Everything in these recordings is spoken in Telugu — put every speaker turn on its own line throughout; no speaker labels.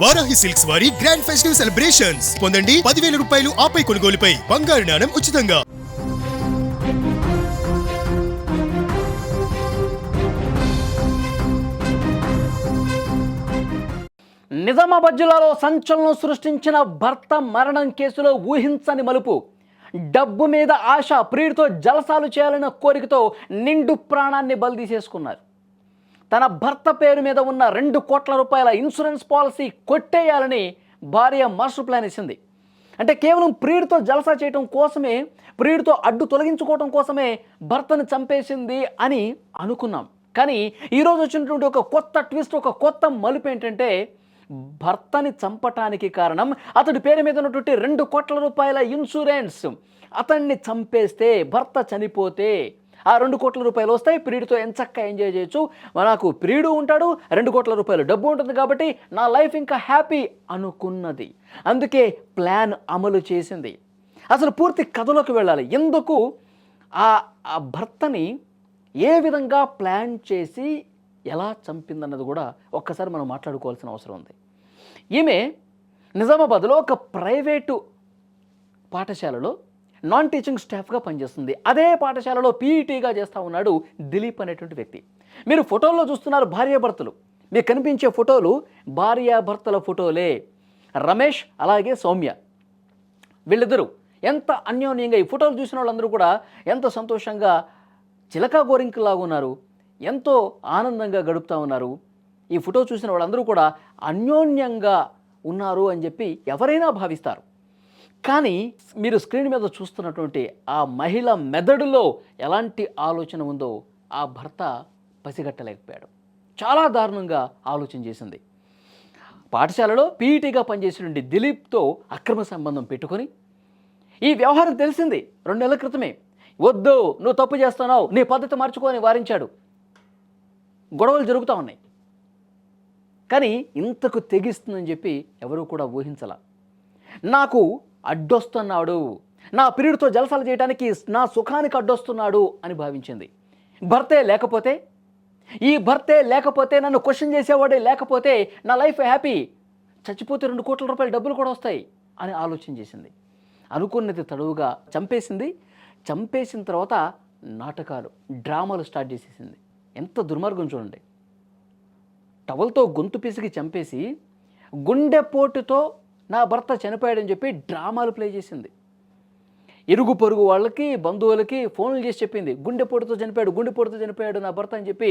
వారాహి సిల్క్స్ వారి గ్రాండ్ ఫెస్టివ్ సెలబ్రేషన్స్ పొందండి 10,000 రూపాయలు ఆపై కొనుగోలుపై బంగారు నాణెం ఉచితంగా.
నిజామాబాద్ జిల్లాలో సంచలనం సృష్టించిన భర్త మరణం కేసులో ఊహించని మలుపు. డబ్బు మీద ఆశ, ప్రియుడితో జలసాలు చేయాలన్న కోరికతో నిండు ప్రాణాన్ని బలిదీసేసుకున్నారు. తన భర్త పేరు మీద ఉన్న 2 కోట్ల రూపాయల ఇన్సూరెన్స్ పాలసీ కొట్టేయాలని భార్య మాస్టర్ ప్లాన్ ఇచ్చింది. అంటే కేవలం ప్రియుడితో జలసా చేయడం కోసమే, ప్రియుడితో అడ్డు తొలగించుకోవడం కోసమే భర్తను చంపేసింది అని అనుకున్నాం. కానీ ఈరోజు వచ్చినటువంటి ఒక కొత్త ట్విస్ట్, ఒక కొత్త మలుపు ఏంటంటే, భర్తని చంపటానికి కారణం అతడి పేరు మీద ఉన్నటువంటి 2 కోట్ల రూపాయల ఇన్సూరెన్స్. అతన్ని చంపేస్తే, భర్త చనిపోతే ఆ 2 కోట్ల రూపాయలు వస్తాయి, ప్రియుడితో ఎంచక్కా ఎంజాయ్ చేయొచ్చు, నాకు ప్రియుడు ఉంటాడు, 2 కోట్ల రూపాయలు డబ్బు ఉంటుంది కాబట్టి నా లైఫ్ ఇంకా హ్యాపీ అనుకున్నది. అందుకే ప్లాన్ అమలు చేసింది. అసలు పూర్తి కథలోకి వెళ్ళాలి. ఎందుకు ఆ భర్తని ఏ విధంగా ప్లాన్ చేసి ఎలా చంపిందన్నది కూడా ఒక్కసారి మనం మాట్లాడుకోవాల్సిన అవసరం ఉంది. ఈమె నిజామాబాద్లో ఒక ప్రైవేటు పాఠశాలలో నాన్ టీచింగ్ స్టాఫ్గా పనిచేస్తుంది. అదే పాఠశాలలో పీఈటీగా చేస్తూ ఉన్నాడు దిలీప్ అనేటువంటి వ్యక్తి. మీరు ఫోటోల్లో చూస్తున్నారు భార్యాభర్తలు. మీకు కనిపించే ఫోటోలు భార్యాభర్తల ఫోటోలే. రమేష్ అలాగే సౌమ్య, వీళ్ళిద్దరూ ఎంత అన్యోన్యంగా, ఈ ఫోటోలు చూసిన వాళ్ళందరూ కూడా ఎంత సంతోషంగా చిలకా గోరింకలాగా ఉన్నారు, ఎంతో ఆనందంగా గడుపుతూ ఉన్నారు. ఈ ఫోటో చూసిన వాళ్ళందరూ కూడా అన్యోన్యంగా ఉన్నారు అని చెప్పి ఎవరైనా భావిస్తారు. కానీ మీరు స్క్రీన్ మీద చూస్తున్నటువంటి ఆ మహిళ మెదడులో ఎలాంటి ఆలోచన ఉందో ఆ భర్త పసిగట్టలేకపోయాడు. చాలా దారుణంగా ఆలోచన చేసింది. పాఠశాలలో పీఈటీగా పనిచేసినటువంటి దిలీప్తో అక్రమ సంబంధం పెట్టుకొని, ఈ వ్యవహారం తెలిసింది 2 నెలల క్రితమే. వద్దు, నువ్వు తప్పు చేస్తున్నావు, నీ పద్ధతి మార్చుకొని వారించాడు. గొడవలు జరుగుతూ ఉన్నాయి. కానీ ఇంతకు తెగిస్తుందని చెప్పి ఎవరూ కూడా ఊహించలా. నాకు అడ్డొస్తున్నాడు, నా ప్రియుడితో జలసాలు చేయడానికి నా సుఖానికి అడ్డొస్తున్నాడు అని భావించింది. ఈ భర్తే లేకపోతే నన్ను క్వశ్చన్ చేసేవాడే లేకపోతే నా లైఫ్ హ్యాపీ, చచ్చిపోతే 2 కోట్ల రూపాయల డబ్బులు కూడా వస్తాయి అని ఆలోచన చేసింది. అనుకున్నది తడువుగా చంపేసింది. చంపేసిన తర్వాత నాటకాలు, డ్రామాలు స్టార్ట్ చేసేసింది. ఎంత దుర్మార్గం చూడండి. టవల్తో గొంతు పిసికి చంపేసి గుండెపోటుతో నా భర్త చనిపోయాడని చెప్పి డ్రామాలు ప్లే చేసింది. ఇరుగు పొరుగు వాళ్ళకి, బంధువులకి ఫోన్లు చేసి చెప్పింది, గుండెపోటుతో చనిపోయాడు నా భర్త అని చెప్పి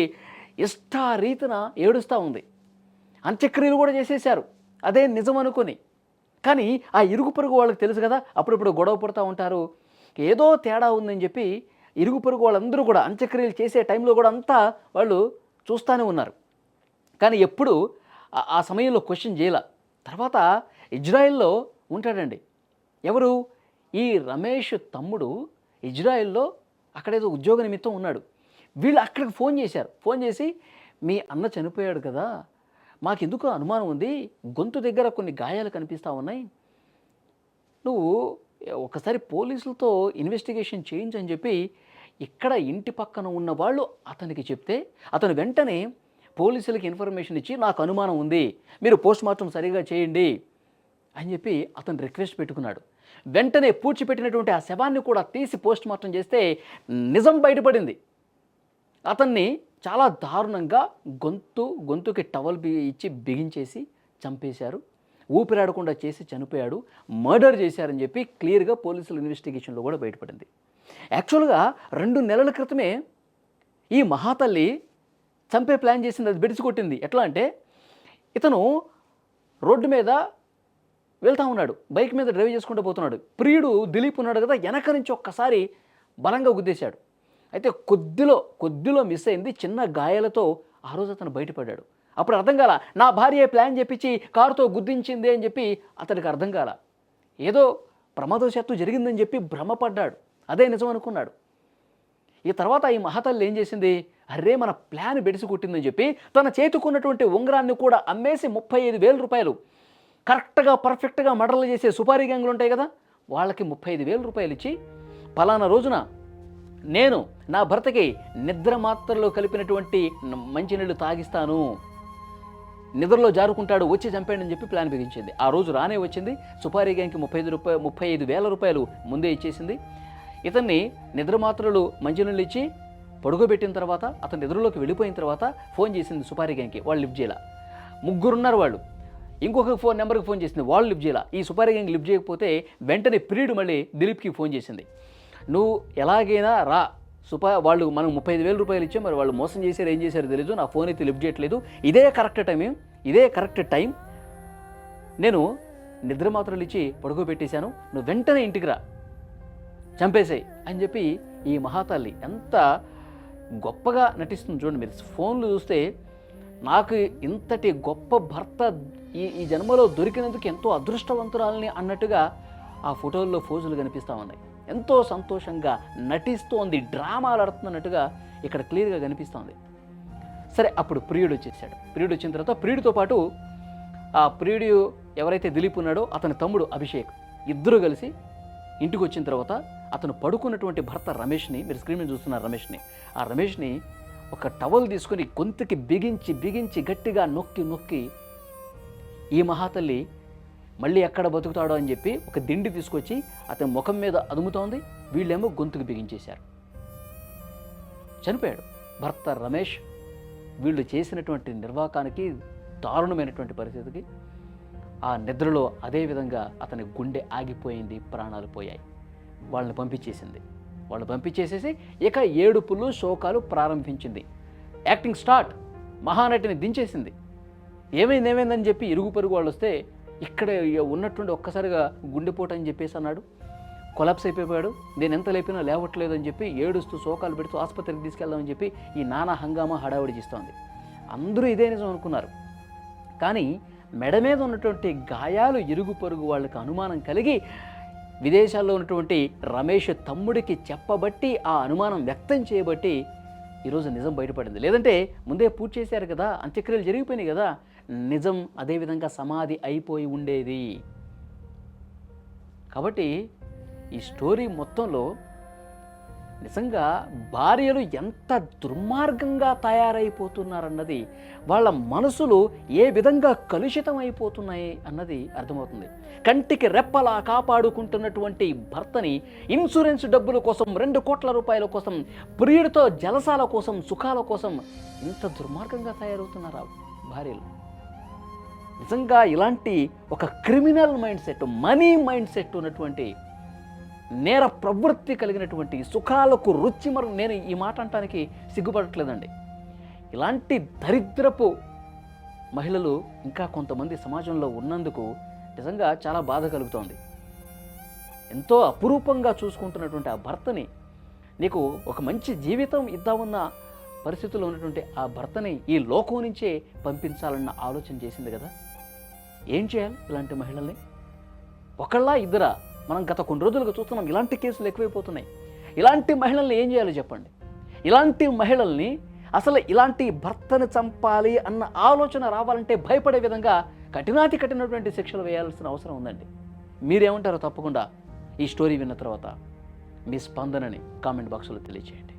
ఇష్టారీతిన ఏడుస్తూ ఉంది. అంత్యక్రియలు కూడా చేసేశారు అదే నిజం అనుకుని. కానీ ఆ ఇరుగు పొరుగు వాళ్ళకి తెలుసు కదా, అప్పుడప్పుడు గొడవ పడుతూ ఉంటారు, ఏదో తేడా ఉందని చెప్పి ఇరుగు పొరుగు వాళ్ళందరూ కూడా అంత్యక్రియలు చేసే టైంలో కూడా అంతా వాళ్ళు చూస్తూనే ఉన్నారు. కానీ ఎప్పుడు ఆ సమయంలో క్వశ్చన్ చేయాల. తర్వాత ఇజ్రాయెల్లో ఉంటాడండి. ఎవరు? ఈ రమేష్ తమ్ముడు ఇజ్రాయెల్లో అక్కడేదో ఉద్యోగ నిమిత్తం ఉన్నాడు. వీళ్ళు అక్కడికి ఫోన్ చేశారు. ఫోన్ చేసి, మీ అన్న చనిపోయాడు కదా, మాకెందుకు అనుమానం ఉంది, గొంతు దగ్గర కొన్ని గాయాలు కనిపిస్తూ ఉన్నాయి, నువ్వు ఒకసారి పోలీసులతో ఇన్వెస్టిగేషన్ చేయించని చెప్పి ఇక్కడ ఇంటి పక్కన ఉన్న వాళ్ళు అతనికి చెప్తే, అతను వెంటనే పోలీసులకి ఇన్ఫర్మేషన్ ఇచ్చి, నాకు అనుమానం ఉంది, మీరు పోస్ట్మార్టం సరిగా చేయండి అని చెప్పి అతను రిక్వెస్ట్ పెట్టుకున్నాడు. వెంటనే పూడ్చిపెట్టినటువంటి ఆ శవాన్ని కూడా తీసి పోస్ట్మార్టం చేస్తే నిజం బయటపడింది. అతన్ని చాలా దారుణంగా గొంతుకి టవల్ ఇచ్చి బిగించేసి చంపేశారు, ఊపిరాడకుండా చేసి చనిపోయాడు, మర్డర్ చేశారని చెప్పి క్లియర్గా పోలీసుల ఇన్వెస్టిగేషన్లో కూడా బయటపడింది. యాక్చువల్గా 2 నెలల క్రితమే ఈ మహాతల్లి చంపే ప్లాన్ చేసింది, అది బెడిసికొట్టింది. ఎట్లా అంటే, ఇతను రోడ్డు మీద వెళ్తూ ఉన్నాడు, బైక్ మీద డ్రైవ్ చేసుకుంటూ పోతున్నాడు. ప్రియుడు దిలీప్ ఉన్నాడు కదా, వెనక నుంచి ఒక్కసారి బలంగా గుద్దేశాడు. అయితే కొద్దిలో మిస్ అయింది, చిన్న గాయాలతో ఆ రోజు అతను బయటపడ్డాడు. అప్పుడు అర్థం కాల, నా భార్య ప్లాన్ చెప్పించి కారుతో గుద్దించింది అని చెప్పి అతడికి అర్థం కాల. ఏదో ప్రమాదవశాత్తు జరిగిందని చెప్పి భ్రమపడ్డాడు, అదే నిజం అనుకున్నాడు. ఈ తర్వాత ఈ మహాతల్లి ఏం చేసింది, అరే మన ప్లాన్ బెడిసి కొట్టిందని చెప్పి తన చేతుకున్నటువంటి ఉంగరాన్ని కూడా అమ్మేసి 35,000 రూపాయలు, కరెక్ట్గా పర్ఫెక్ట్గా మర్డర్లు చేసే సుపారీ గ్యాంగులు ఉంటాయి కదా, వాళ్ళకి 35,000 రూపాయలు ఇచ్చి, పలానా రోజున నేను నా భర్తకి నిద్ర మాత్రలో కలిపినటువంటి మంచినీళ్ళు తాగిస్తాను, నిద్రలో జారుకుంటాడు, వచ్చి చంపాడని చెప్పి ప్లాన్ బిగించింది. ఆ రోజు రానే వచ్చింది. సుపారీ గ్యాంగ్కి 35,000 రూపాయలు ముందే ఇచ్చేసింది. ఇతన్ని నిద్ర మాత్రలు మంచినీళ్ళు ఇచ్చి పడుకోబెట్టిన తర్వాత అతను నిద్రలోకి వెళ్ళిపోయిన తర్వాత ఫోన్ చేసింది సుపారీ గ్యాంగ్కి. వాళ్ళు లిఫ్ట్ చేయాల. ముగ్గురున్నారు వాళ్ళు. ఇంకొక నెంబర్కి ఫోన్ చేసింది, వాళ్ళు లిఫ్ట్ చేయాల. ఈ సుపారీ గ్యాంగ్ లిఫ్ట్ చేయకపోతే వెంటనే ప్రియుడు మళ్ళీ దిలీప్కి ఫోన్ చేసింది. నువ్వు ఎలాగైనా రా, వాళ్ళు మనం 35,000 రూపాయలు ఇచ్చాం, మరి వాళ్ళు మోసం చేశారు, ఏం చేశారో తెలియదు, నా ఫోన్ అయితే లిఫ్ట్ చేయట్లేదు, ఇదే కరెక్ట్ టైం, నేను నిద్ర మాత్రలు ఇచ్చి పడుకోబెట్టేశాను, నువ్వు వెంటనే ఇంటికి రా, చంపేసాయి అని చెప్పి ఈ మహాతల్లి ఎంత గొప్పగా నటిస్తుంది చూడండి. మీరు ఫోన్లు చూస్తే నాకు ఇంతటి గొప్ప భర్త ఈ జన్మలో దొరికినందుకు ఎంతో అదృష్టవంతురాలని అన్నట్టుగా ఆ ఫోటోల్లో ఫోజులు కనిపిస్తూ ఉన్నాయి. ఎంతో సంతోషంగా నటిస్తోంది, డ్రామాలు ఆడుతున్నట్టుగా ఇక్కడ క్లియర్గా కనిపిస్తోంది. సరే, అప్పుడు ప్రియుడు వచ్చేసాడు. ప్రియుడు వచ్చిన తర్వాత ప్రియుడితో పాటు ఆ ప్రియుడు ఎవరైతే దిలీప్ ఉన్నాడో అతని తమ్ముడు అభిషేక్, ఇద్దరు కలిసి ఇంటికి వచ్చిన తర్వాత అతను పడుకున్నటువంటి భర్త రమేష్ని, మీరు స్క్రీన్ మీద చూస్తున్నారు ఆ రమేష్ని ఒక టవల్ తీసుకొని గొంతుకి బిగించి గట్టిగా నొక్కి ఈ మహాతల్లి మళ్ళీ ఎక్కడ బతుకుతాడో అని చెప్పి ఒక దిండి తీసుకొచ్చి అతని ముఖం మీద అదుముతోంది. వీళ్ళేమో గొంతుకు బిగించేశారు. చనిపోయాడు భర్త రమేష్. వీళ్ళు చేసినటువంటి నిర్వాకానికి, దారుణమైనటువంటి పరిస్థితికి ఆ నిద్రలో అదే విధంగా అతని గుండె ఆగిపోయింది, ప్రాణాలు పోయాయి. వాళ్ళని పంపించేసేసి ఇక ఏడుపులు శోకాలు ప్రారంభించింది. Acting start. మహానటిని దించేసింది. ఏమైందని చెప్పి ఇరుగు పొరుగు వాళ్ళు వస్తే ఇక్కడ ఉన్నట్టుండి ఒక్కసారిగా గుండెపోటు అని చెప్పేసి అన్నాడు. కొలాప్స్ అయిపోయాడు. నేను ఎంత లేపినా లేవట్లేదు అని చెప్పి ఏడుస్తూ శోకాలు పెడుతూ ఆసుపత్రికి తీసుకెళ్దామని చెప్పి ఈ నానా హంగామా హడావుడి చేస్తోంది. అందరూ ఇదే నిజం అనుకున్నారు. కానీ మెడ మీద ఉన్నటువంటి గాయాలు ఇరుగు పొరుగు వాళ్ళకి అనుమానం కలిగి విదేశాల్లో ఉన్నటువంటి రమేష్ తమ్ముడికి చెప్పబట్టి, ఆ అనుమానం వ్యక్తం చేయబట్టి ఈరోజు నిజం బయటపడింది. లేదంటే ముందే పూర్తి చేశారు కదా, అంత్యక్రియలు జరిగిపోయినాయి కదా, నిజం అదేవిధంగా సమాధి అయిపోయి ఉండేది. కాబట్టి ఈ స్టోరీ మొత్తంలో నిజంగా భార్యలు ఎంత దుర్మార్గంగా తయారైపోతున్నారన్నది, వాళ్ళ మనసులు ఏ విధంగా కలుషితం అయిపోతున్నాయి అన్నది అర్థమవుతుంది. కంటికి రెప్పలా కాపాడుకుంటున్నటువంటి భర్తని ఇన్సూరెన్స్ డబ్బుల కోసం, 2 కోట్ల రూపాయల కోసం, ప్రియుడితో జలసాల కోసం, సుఖాల కోసం ఇంత దుర్మార్గంగా తయారవుతున్నారా భార్యలు? నిజంగా ఇలాంటి ఒక criminal mind set, money mind set ఉన్నటువంటి, నేర ప్రవృత్తి కలిగినటువంటి, సుఖాలకు నేను ఈ మాట అంటానికి సిగ్గుపడట్లేదండి. ఇలాంటి దరిద్రపు మహిళలు ఇంకా కొంతమంది సమాజంలో ఉన్నందుకు నిజంగా చాలా బాధ కలుగుతోంది. ఎంతో అపురూపంగా చూసుకుంటున్నటువంటి ఆ భర్తని, నీకు ఒక మంచి జీవితం ఇద్దామన్న పరిస్థితుల్లో ఉన్నటువంటి ఆ భర్తని ఈ లోకం నుంచే పంపించాలన్న ఆలోచన చేసింది కదా. ఏం చేయాలి ఇలాంటి మహిళల్ని? ఒకళ్ళ ఇద్దరా? మనం గత కొన్ని రోజులుగా చూస్తున్నాం, ఇలాంటి కేసులు ఎక్కువైపోతున్నాయి. ఇలాంటి మహిళల్ని ఏం చేయాలో చెప్పండి. ఇలాంటి మహిళల్ని అసలు ఇలాంటి భర్తను చంపాలి అన్న ఆలోచన రావాలంటే భయపడే విధంగా కఠినటువంటి శిక్షలు వేయాల్సిన అవసరం ఉందండి. మీరేమంటారో తప్పకుండా ఈ స్టోరీ విన్న తర్వాత మీ స్పందనని కామెంట్ బాక్స్లో తెలియజేయండి.